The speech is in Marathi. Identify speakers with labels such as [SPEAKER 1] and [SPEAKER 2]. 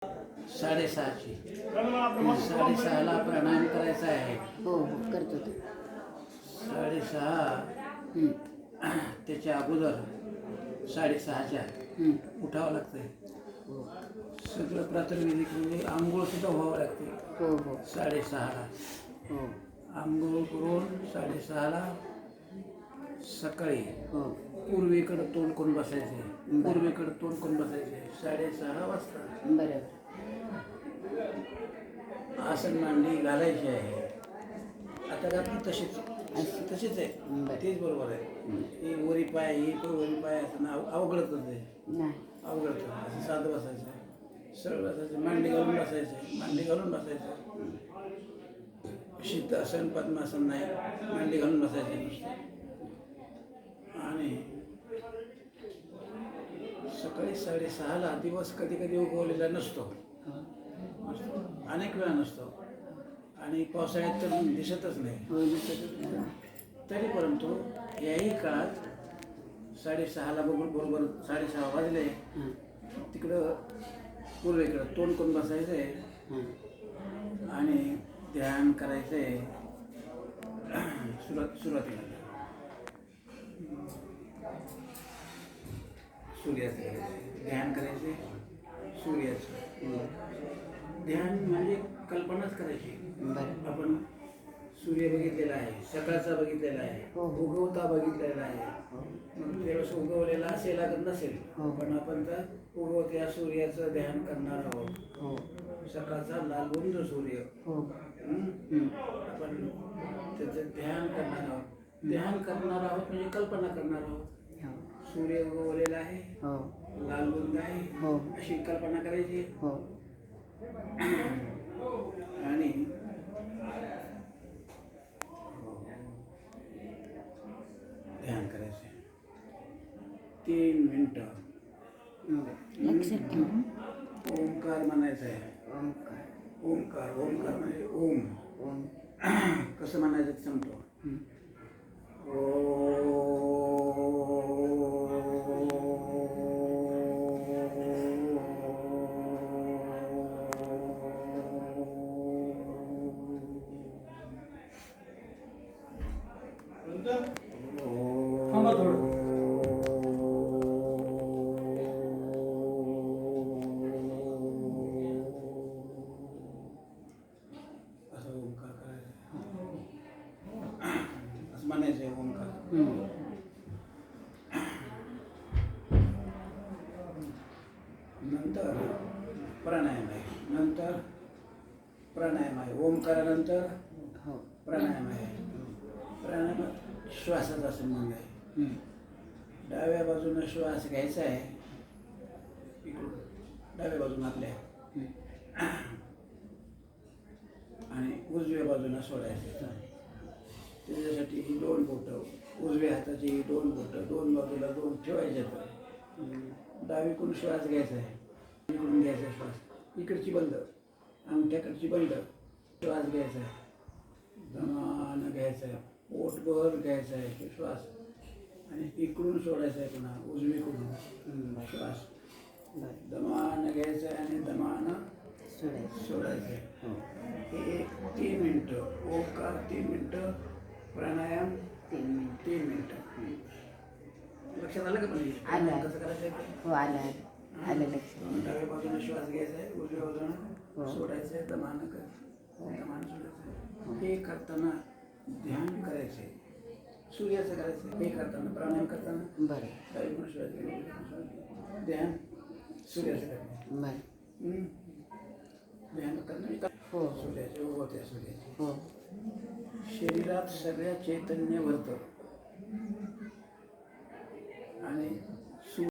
[SPEAKER 1] 6:30ची 6:30ला प्राणायाम करायचा आहे.
[SPEAKER 2] हो हो करतो तो.
[SPEAKER 1] 6:30 त्याच्या अगोदर 6:30च्या उठावं लागतंय.
[SPEAKER 2] हो
[SPEAKER 1] सगळं प्रातर्विधिक म्हणजे आंघोळ सुद्धा व्हावं लागते.
[SPEAKER 2] हो हो
[SPEAKER 1] 6:30ला
[SPEAKER 2] हो
[SPEAKER 1] आंघोळ करून 6:30ला सकाळी
[SPEAKER 2] हो
[SPEAKER 1] पूर्वेकडं तोंड करून बसायचे. पूर्वेकडं तोंड करून बसायचे 6:30 वाजता.
[SPEAKER 2] बरोबर.
[SPEAKER 1] आसन मांडी घालायची आहे. आता घातली तशीच तशीच आहे. तेच बरोबर आहे. ही वरी पाय ही वरी पाय असं अवघडतच आहे.
[SPEAKER 2] नाही
[SPEAKER 1] अवघडतं असं साधं बसायचं, सरळ बसायचं, मांडी घालून बसायचं, मांडी घालून बसायचं. शीतासन पद्मासन नाही, मांडी घालून बसायचं नुसतं. आणि सकाळी 6:30ला दिवस कधी कधी उगवलेला नसतो, अनेक वेळा नसतो आणि पावसाळ्यात तर दिसतच नाही.
[SPEAKER 2] हो दिसतच नाही.
[SPEAKER 1] तरी परंतु याही काळात 6:30ला बरोबर 6:30 वाजले तिकडं पूर्वेकडं तोंड करून बसायचं आहे आणि ध्यान करायचं आहे. सुरुवातीला सूर्याचं करायचं ध्यान करायचे. सूर्याचं ध्यान म्हणजे कल्पनाच करायची. आपण सूर्य बघितलेला आहे, सकाळचा बघितलेला आहे, उगवता बघितलेला आहे. मग त्यावेळेस उगवलेला असेल लागत नसेल, पण आपण तर उगवत्या सूर्याचं ध्यान करणार आहोत. सकाळचा लालबुंद सूर्य आपण त्याचं ध्यान करणार आहोत. ध्यान करणार आहोत म्हणजे कल्पना करणार आहोत. सूर्य उगवलेला आहे, लालबुंद आहे, अशी कल्पना करायची. आणि ध्यान करायचे 3 मिनिटं.
[SPEAKER 2] लक्षात ठेवून
[SPEAKER 1] ओंकार म्हणायचं आहे. ओंकार ओंकार म्हणजे ओम.
[SPEAKER 2] ओम
[SPEAKER 1] कसं म्हणायचं ते सांगतो. असं ओंकार करायचं, असं म्हणायचं ओंकार. नंतर प्राणायाम आहे. नंतर प्राणायाम आहे. ओंकारानंतर प्राणायाम आहे. प्राणायामात श्वासाचा संबंध आहे. डाव्या बाजूनं श्वास घ्यायचा आहे, इकडून डाव्या बाजूनं आपल्या, आणि उजव्या बाजूनं सोडायचं. त्याच्यासाठी ही 2 बोटं, उजव्या हाताची ही 2 बोटं 2 बाजूला 2 ठेवायचे. डावीकडून श्वास घ्यायचा आहे, इकडून घ्यायचा श्वास, इकडची बंद, अंगठ्याकडची बंद. श्वास घ्यायचा आहे, दमानं घ्यायचा आहे, पोटभर घ्यायचा आहे श्वास, आणि इकडून सोडायचा आहे पुन्हा उजवीकडून श्वास. दमानं घ्यायचं आहे आणि दमानं सोडायचं आहे. हे 3 मिनिटं ओंकार, 3 मिनिटं प्राणायाम, 3 मिनिटं. लक्षात आलं का? पण कसं करायचं आहे?
[SPEAKER 2] हो आलं लक्षात.
[SPEAKER 1] डाव्या बाजूने श्वास घ्यायचा आहे, उजव्या बाजूने सोडायचं आहे, दमानं सोडायचं. हे करताना ध्यान करायचं आहे. सूर्याचं करायचं. हे करताना प्राणायाम करताना डावीकडून श्वास घ्यायचा, ध्यान सूर्याचं करायचं. ध्यान करताना सूर्याचे उगवत्या सूर्याचे. शरीरात सगळ्या चैतन्य भरतं आणि